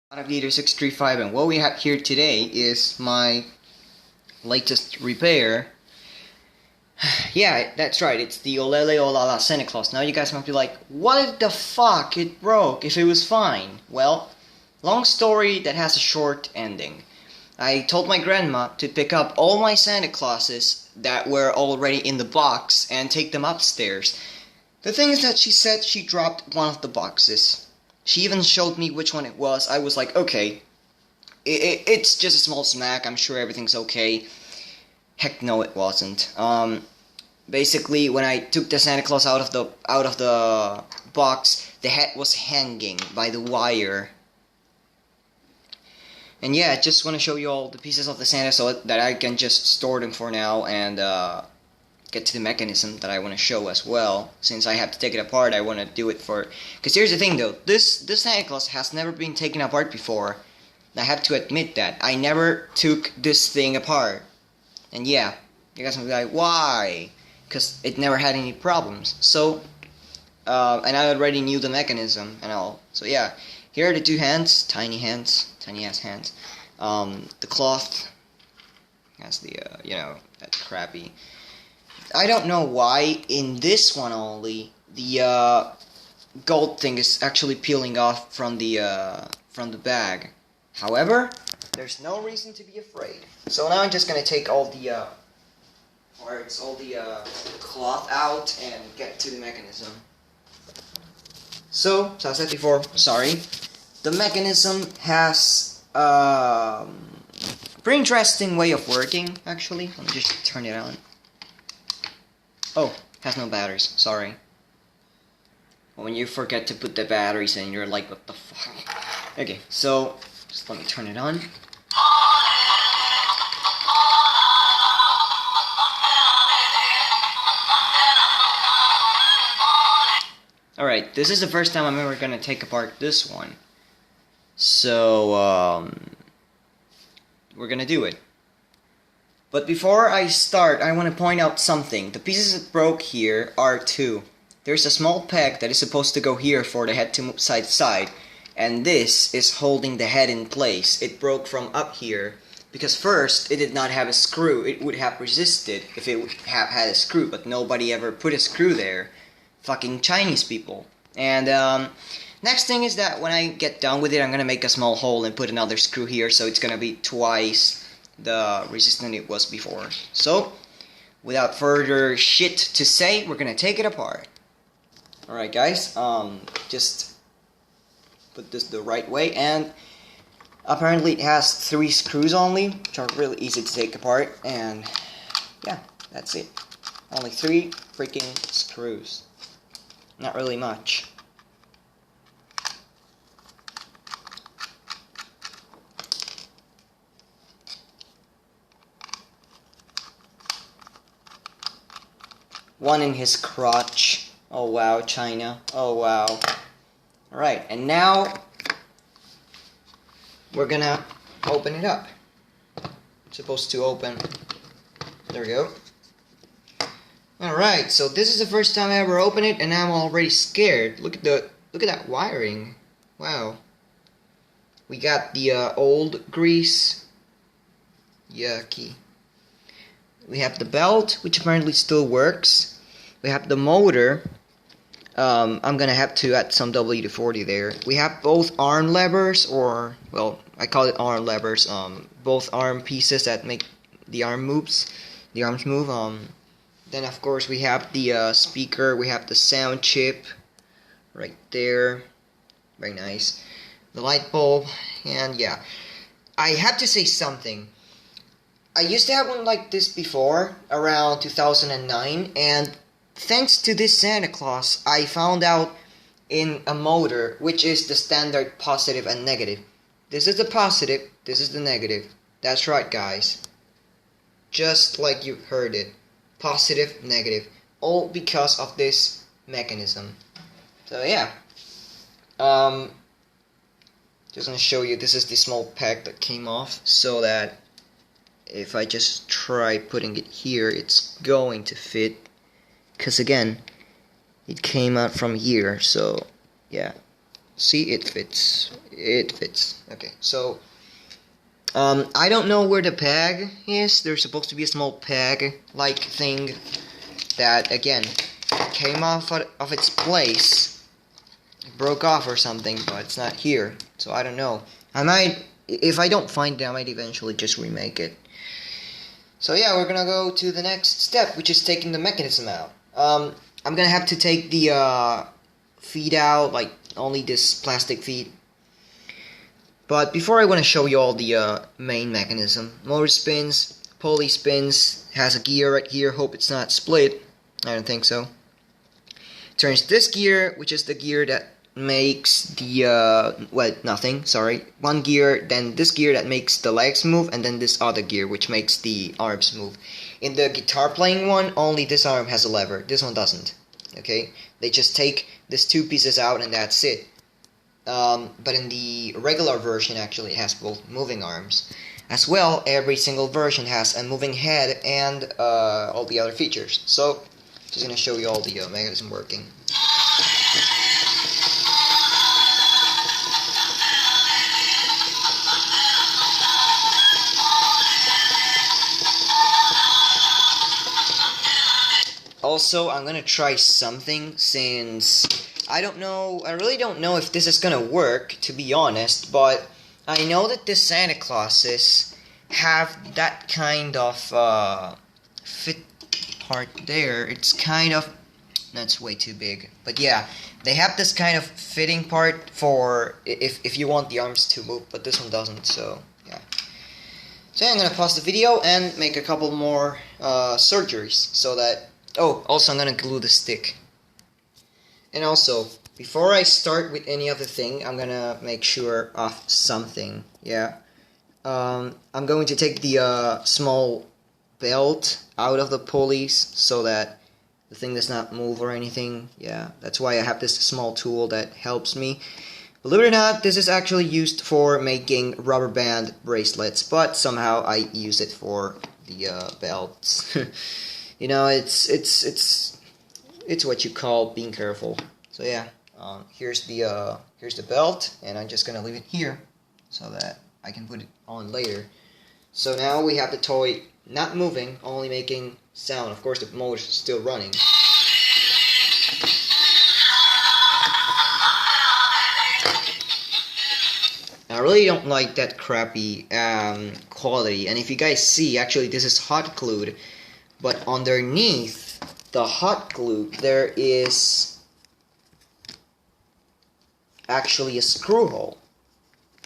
Navigator 635, and what we have here today is my latest repair. Yeah, that's right, it's the Olele Olala Santa Claus. Now you guys might be like, what the fuck, it broke if it was fine? Well, long story that has a short ending. I told my grandma to pick up all my Santa Clauses that were already in the box and take them upstairs. The thing is that she said she dropped one of the boxes. She even showed me which one it was. I was like, okay, it's just a small snack. I'm sure everything's okay. Heck no, it wasn't. Basically, when I took the Santa Claus out of the box, the head was hanging by the wire. And yeah, I just want to show you all the pieces of the Santa so that I can just store them for now and get to the mechanism that I want to show as well. Since I have to take it apart, I want to do it for... Because here's the thing though, this Santa Claus has never been taken apart before. I have to admit that. I never took this thing apart. And yeah, you guys will be like, why? Because it never had any problems. So, and I already knew the mechanism and all. So yeah, here are the two hands, tiny ass hands. The cloth has the, that's crappy. I don't know why in this one only the gold thing is actually peeling off from the bag. However, there's no reason to be afraid. So now I'm just gonna take all the parts, all the cloth out and get to the mechanism. So, as I said before, sorry, the mechanism has pretty interesting way of working. Actually, let me just turn it on. Oh, has no batteries, sorry. When you forget to put the batteries in, you're like, what the fuck? Okay, so, just let me turn it on. Alright, this is the first time I'm ever gonna take apart this one. So, we're gonna do it. But before I start, I want to point out something. The pieces that broke here are two. There's a small peg that is supposed to go here for the head to move side to side. And this is holding the head in place. It broke from up here. Because first, it did not have a screw. It would have resisted if it would have had a screw. But nobody ever put a screw there. Fucking Chinese people. And next thing is that when I get done with it, I'm going to make a small hole and put another screw here. So it's going to be twice the resistance it was before. So, without further shit to say, we're gonna take it apart. Alright guys, just put this the right way, and apparently it has 3 screws only, which are really easy to take apart, and yeah, that's it. Only 3 freaking screws. Not really much. One in his crotch. Oh wow, China. Oh wow. Alright, and now we're gonna open it up. It's supposed to open. There we go. Alright, so this is the first time I ever opened it and I'm already scared. Look at that wiring. Wow. We got the old grease. Yucky. We have the belt, which apparently still works. We have the motor. I'm gonna have to add some WD-40 there. We have both arm levers, or, well, I call it arm levers. Both arm pieces that make the arms move. Then of course we have the speaker. We have the sound chip right there. Very nice. The light bulb, and yeah. I have to say something. I used to have one like this before, around 2009, and thanks to this Santa Claus, I found out in a motor, which is the standard positive and negative. This is the positive, this is the negative. That's right, guys. Just like you heard it. Positive, negative. All because of this mechanism. So yeah. Just gonna show you, this is the small peg that came off, so that if I just try putting it here, it's going to fit. Because again, it came out from here, so yeah. See, it fits. It fits. Okay, so I don't know where the peg is. There's supposed to be a small peg-like thing that, again, came off of its place. It broke off or something, but it's not here. So I don't know. I might, if I don't find it, I might eventually just remake it. So yeah, we're gonna go to the next step, which is taking the mechanism out. I'm gonna have to take the feet out, like only this plastic feet. But before I want to show you all the main mechanism. Motor spins, pulley spins, has a gear right here, hope it's not split. I don't think so. Turns this gear, which is the gear that makes the, well, nothing, sorry. One gear, then this gear that makes the legs move, and then this other gear, which makes the arms move. In the guitar playing one, only this arm has a lever, this one doesn't. Okay? They just take these two pieces out and that's it. But in the regular version, actually, it has both moving arms. As well, every single version has a moving head and all the other features. So, just gonna show you all the mechanism working. Also, I'm gonna try something since I really don't know if this is gonna work, to be honest, but I know that the Santa Clauses have that kind of fit part there. It's kind of, that's way too big, but yeah, they have this kind of fitting part for if you want the arms to move, but this one doesn't, so yeah. So yeah, I'm gonna pause the video and make a couple more surgeries so that, oh, also I'm gonna glue the stick. And also, before I start with any other thing, I'm gonna make sure of something, yeah. I'm going to take the small belt out of the pulleys so that the thing does not move or anything, yeah. That's why I have this small tool that helps me. Believe it or not, this is actually used for making rubber band bracelets, but somehow I use it for the belts. You know, it's what you call being careful. So yeah, here's the belt, and I'm just gonna leave it here so that I can put it on later. So now we have the toy not moving, only making sound. Of course, the motor's still running. I really don't like that crappy quality. And if you guys see, actually this is hot glued, but underneath the hot glue there is actually a screw hole,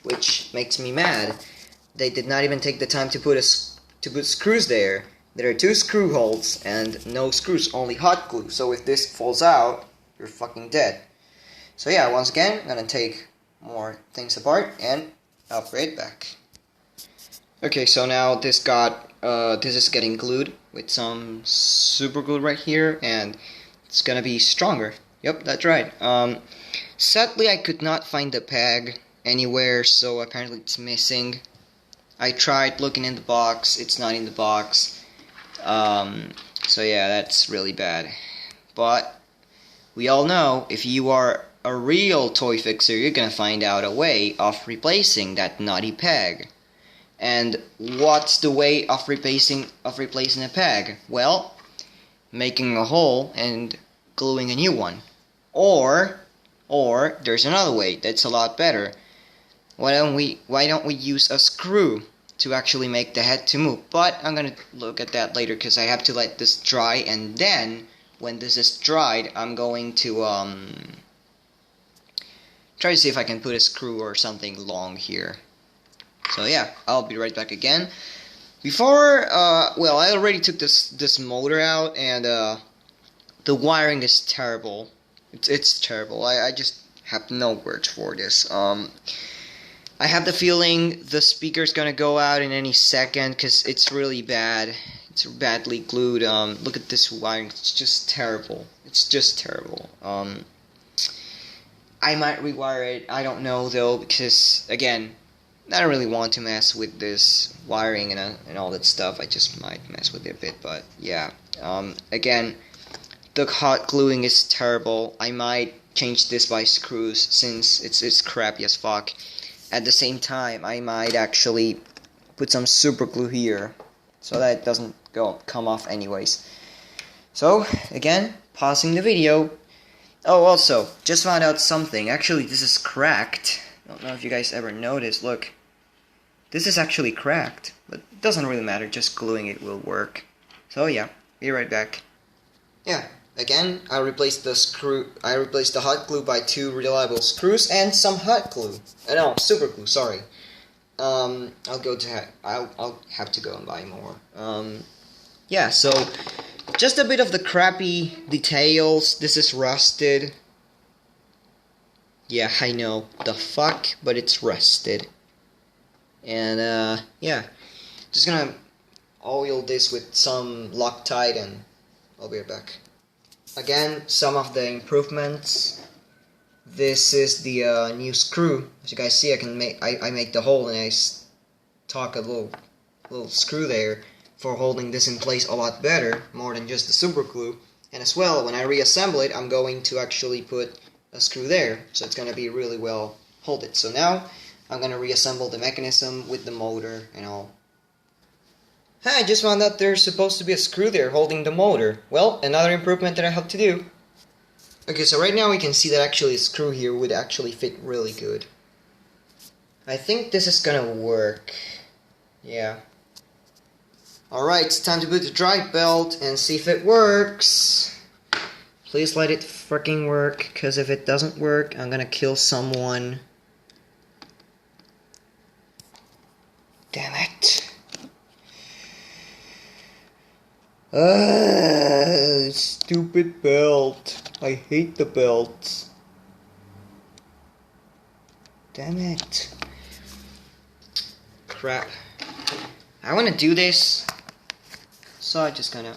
which makes me mad. They did not even take the time to put screws there. There are two screw holes and no screws, only hot glue. So if this falls out, you're fucking dead. So yeah, once again, I'm gonna take more things apart and I'll put it back. Okay, so now this is getting glued with some super glue right here, and it's gonna be stronger. Yep, that's right. Sadly, I could not find the peg anywhere, so apparently it's missing. I tried looking in the box, it's not in the box. So yeah, that's really bad. But we all know, if you are a real toy fixer, you're gonna find out a way of replacing that naughty peg. And what's the way of replacing a peg? Well, making a hole and gluing a new one. Or there's another way that's a lot better. Why don't we use a screw to actually make the head to move? But I'm gonna look at that later because I have to let this dry, and then when this is dried, I'm going to try to see if I can put a screw or something long here. So yeah, I'll be right back again. Before, well, I already took this motor out, and the wiring is terrible. It's terrible. I just have no words for this. I have the feeling the speaker's gonna go out in any second because it's really bad. It's badly glued. Look at this wiring. It's just terrible. It's just terrible. I might rewire it. I don't know though, because again, I don't really want to mess with this wiring and all that stuff. I just might mess with it a bit, but yeah. Again, the hot gluing is terrible. I might change this by screws since it's crappy as fuck. At the same time, I might actually put some super glue here so that it doesn't come off anyways. So again, pausing the video. Oh, also, just found out something. Actually, this is cracked. Don't know if you guys ever noticed. Look, this is actually cracked, but it doesn't really matter. Just gluing it will work. So yeah, be right back. Yeah, again, I replaced the hot glue by 2 reliable screws and some hot glue. No, super glue. Sorry. I'll have to go and buy more. Yeah. So, just a bit of the crappy details. This is rusted. Yeah, I know. The fuck, but it's rusted. And yeah, just gonna oil this with some Loctite and I'll be right back. Again, some of the improvements. This is the new screw. As you guys see, I make the hole and I tuck a little screw there for holding this in place a lot better, more than just the super glue. And as well, when I reassemble it, I'm going to actually put a screw there, so it's gonna be really well holded. So now I'm gonna reassemble the mechanism with the motor and all. Hey, I just found out there's supposed to be a screw there holding the motor. Well, another improvement that I have to do. Okay, so right now we can see that actually a screw here would actually fit really good. I think this is gonna work. Yeah. Alright, it's time to put the drive belt and see if it works. Please let it freaking work, because if it doesn't work, I'm gonna kill someone. Damn it. Stupid belt. I hate the belts. Damn it. Crap. I want to do this, so I'm just gonna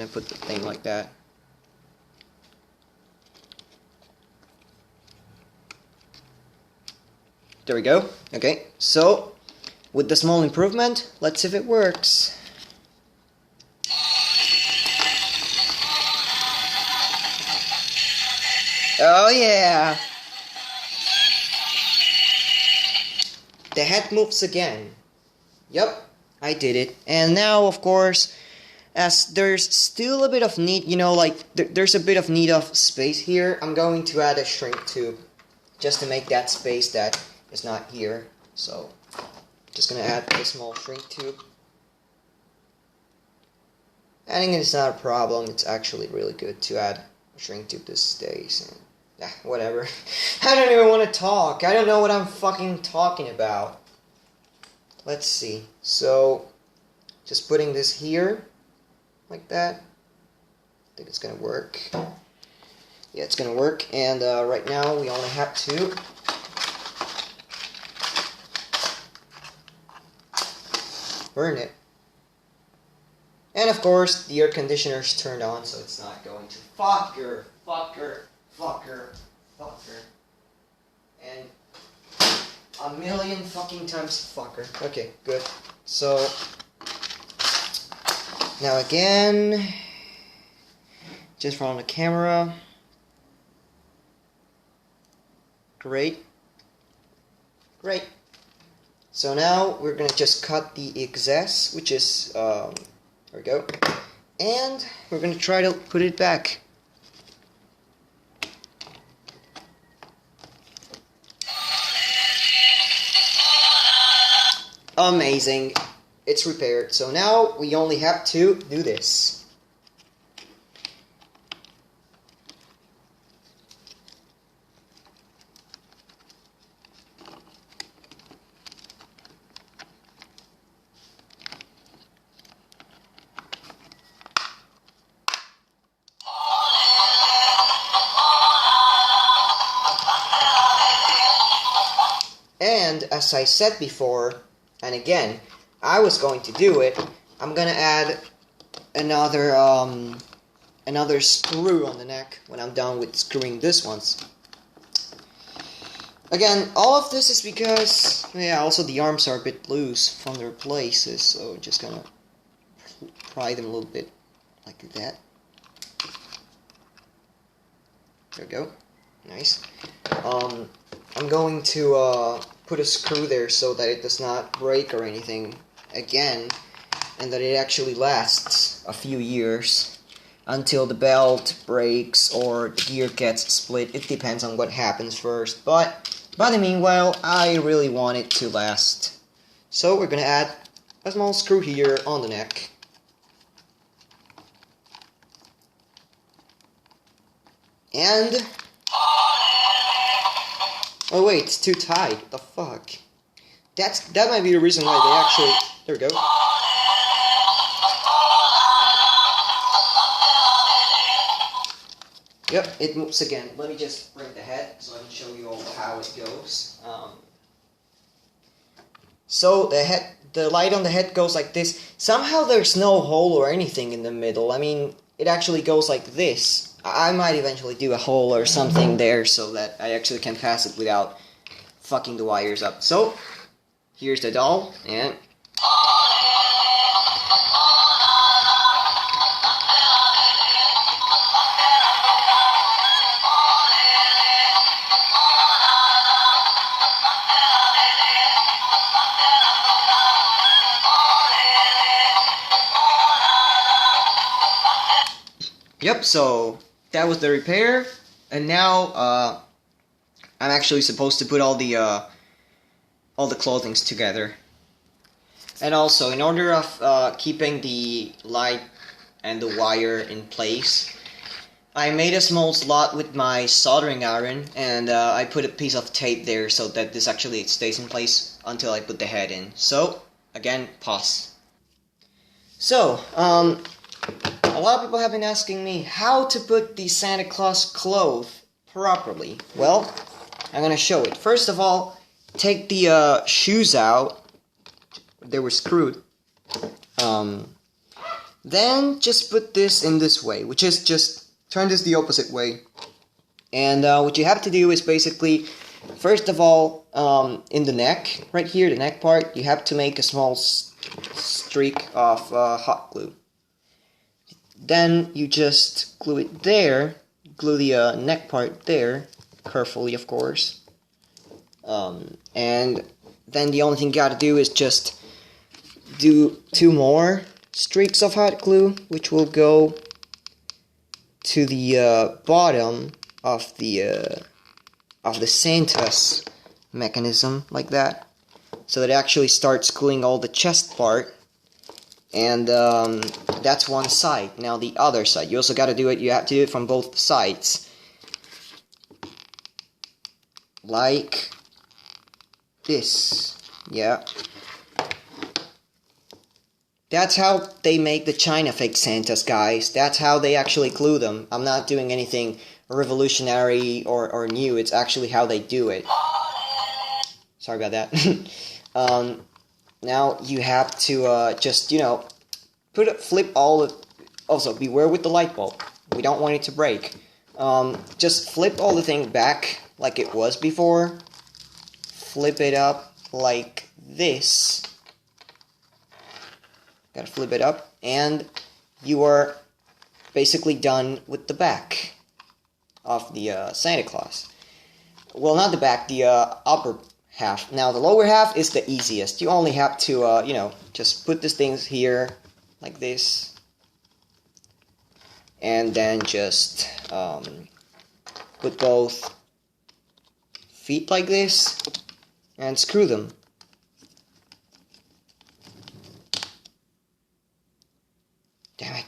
put the thing like that. There we go. Okay, so with the small improvement, let's see if it works. Oh yeah! The head moves again. Yep, I did it. And now, of course, as there's still a bit of need, you know, like, there's a bit of need of space here, I'm going to add a shrink tube, just to make that space that is not here. So, just gonna add a small shrink tube. Adding it is not a problem, it's actually really good to add a shrink tube these days. And, whatever. I don't even want to talk. I don't know what I'm fucking talking about. Let's see. So, just putting this here, like that. I think it's gonna work. Yeah, it's gonna work. And right now, we only have to burn it. And of course, the air conditioner's turned on, so it's not going to fucker, and a million fucking times fucker. Okay, good. So now again, just from the camera. Great. So now we're gonna just cut the excess, which is there we go, and we're gonna try to put it back. Amazing. It's repaired. So now we only have to do this. And as I said before, and again, I was going to do it, I'm gonna add another another screw on the neck when I'm done with screwing this once. Again, all of this is because, yeah, also the arms are a bit loose from their places, so just gonna pry them a little bit like that. There we go. Nice. I'm going to put a screw there so that it does not break or anything again, and that it actually lasts a few years until the belt breaks or the gear gets split. It depends on what happens first, but by the meanwhile, I really want it to last. So we're gonna add a small screw here on the neck. And... oh wait, it's too tight. What the fuck? That might be the reason why they actually... there we go. Yep, it moves again. Let me just bring the head so I can show you all how it goes. So the light on the head goes like this. Somehow there's no hole or anything in the middle. I mean, it actually goes like this. I might eventually do a hole or something there so that I actually can pass it without fucking the wires up. So, here's the doll, and... yep, so that was the repair, and now I'm actually supposed to put all the clothings together. And also, in order of keeping the light and the wire in place, I made a small slot with my soldering iron, and I put a piece of tape there so that this actually stays in place until I put the head in. So, again, pause. So, a lot of people have been asking me how to put the Santa Claus clothes properly. Well, I'm gonna show it. First of all, take the shoes out. They were screwed. Then just put this in this way, which is just turn this the opposite way. And what you have to do is basically, first of all, in the neck, right here, the neck part, you have to make a small streak of hot glue. Then you just glue it there, glue the neck part there, carefully of course. And then the only thing you gotta do is just do 2 more streaks of hot glue, which will go to the bottom of the Santa's mechanism, like that, so that it actually starts gluing all the chest part. And that's one side. Now the other side, you also got to do it. You have to do it from both sides, like this. Yeah. That's how they make the China fake Santas, guys. That's how they actually glue them. I'm not doing anything revolutionary or new. It's actually how they do it. Sorry about that. Now you have to just, you know, flip all the... also, beware with the light bulb. We don't want it to break. Just flip all the thing back like it was before. Flip it up like this. Gotta flip it up, and you are basically done with the back of the Santa Claus. Well, not the back, the upper half. Now, the lower half is the easiest. You only have to, you know, just put these things here, like this, and then just put both feet like this, and screw them. Damn it.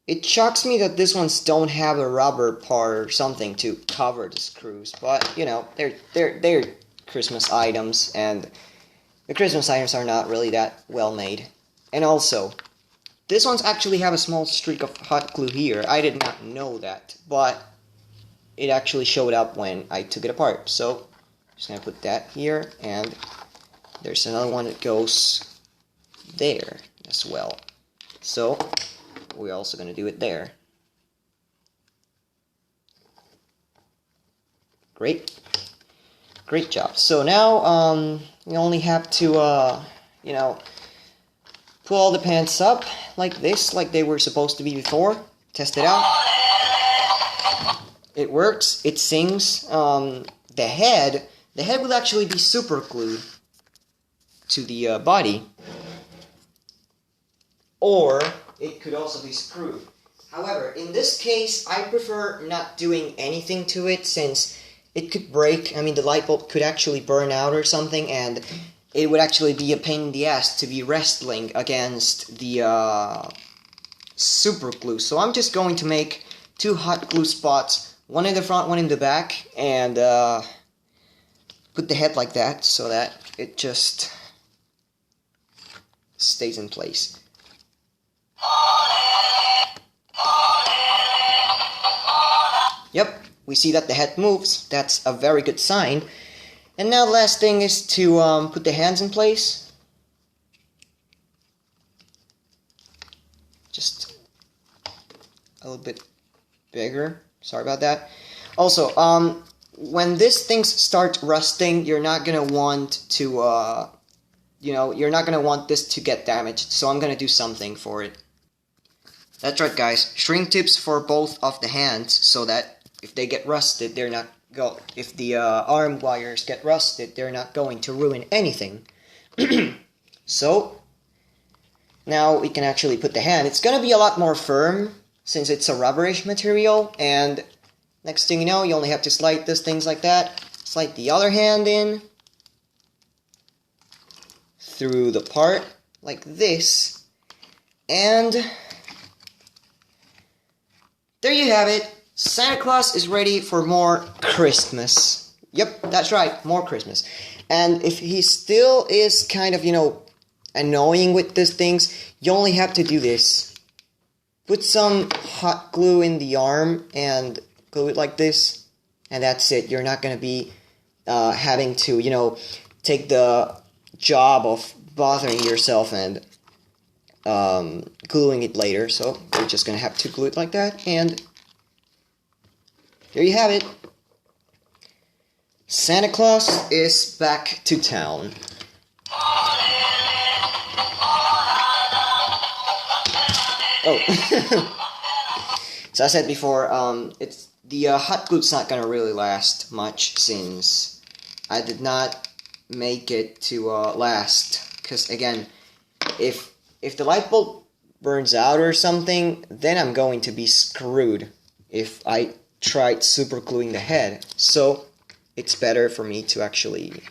It shocks me that these ones don't have a rubber part or something to cover the screws, but, you know, they're Christmas items, and the Christmas items are not really that well made. And also, these ones actually have a small streak of hot glue here. I did not know that, but it actually showed up when I took it apart. So, just gonna put that here, and there's another one that goes there as well. So we're also going to do it there. Great job. So now we only have to you know, pull all the pants up like this, like they were supposed to be before. Test it out. it works. It sings. The head will actually be super glued to the body, or it could also be screwed. However, in this case, I prefer not doing anything to it since it could break. I mean, the light bulb could actually burn out or something, and it would actually be a pain in the ass to be wrestling against the super glue. So I'm just going to make 2 hot glue spots, one in the front, one in the back, and put the head like that so that it just stays in place. Yep, we see that the head moves. That's a very good sign. And now the last thing is to put the hands in place. Just a little bit bigger. Sorry about that. Also, when these things start rusting, you're not gonna want to, you're not gonna want this to get damaged. So I'm gonna do something for it. That's right, guys. Shrink tips for both of the hands so that if they get rusted, they're not if the arm wires get rusted, they're not going to ruin anything. So now we can actually put the hand. It's gonna be a lot more firm since it's a rubberish material, and next thing you know, you only have to slide these things like that. Slide the other hand in through the part like this, and there you have it. Santa Claus is ready for more Christmas. Yep, that's right, more Christmas. And if he still is kind of, annoying with these things, you only have to do this. Put some hot glue in the arm and glue it like this, and that's it. You're not going to be having to, take the job of bothering yourself and gluing it later. So you're just going to have to glue it like that, and there you have it. Santa Claus is back to town. Oh. So I said before, it's the hot glue's not gonna really last much since I did not make it to last. Because again, if the light bulb burns out or something, then I'm going to be screwed if I tried super gluing the head. So it's better for me to actually,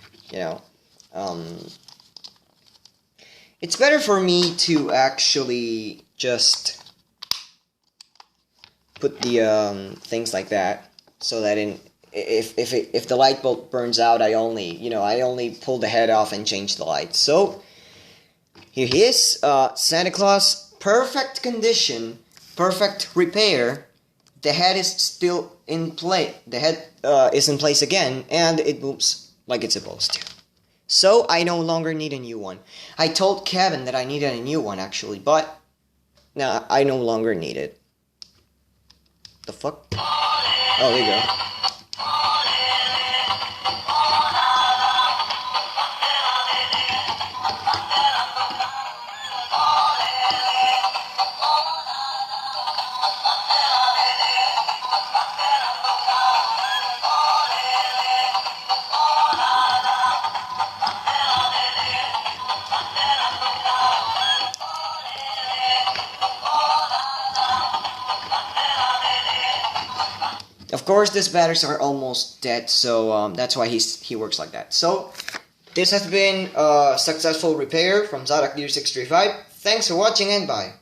it's better for me to actually just put the things like that, so that if the light bulb burns out, I only pull the head off and change the light. So here he is, Santa Claus, perfect condition, perfect repair. The head is still in place. The head is in place again, and it moves like it's supposed to. So I no longer need a new one. I told Kevin that I needed a new one actually, but no, I no longer need it. The fuck? Oh, there you go. Of course, these batteries are almost dead, so that's why he works like that. So, this has been a successful repair from Zodak 635. Thanks for watching and bye.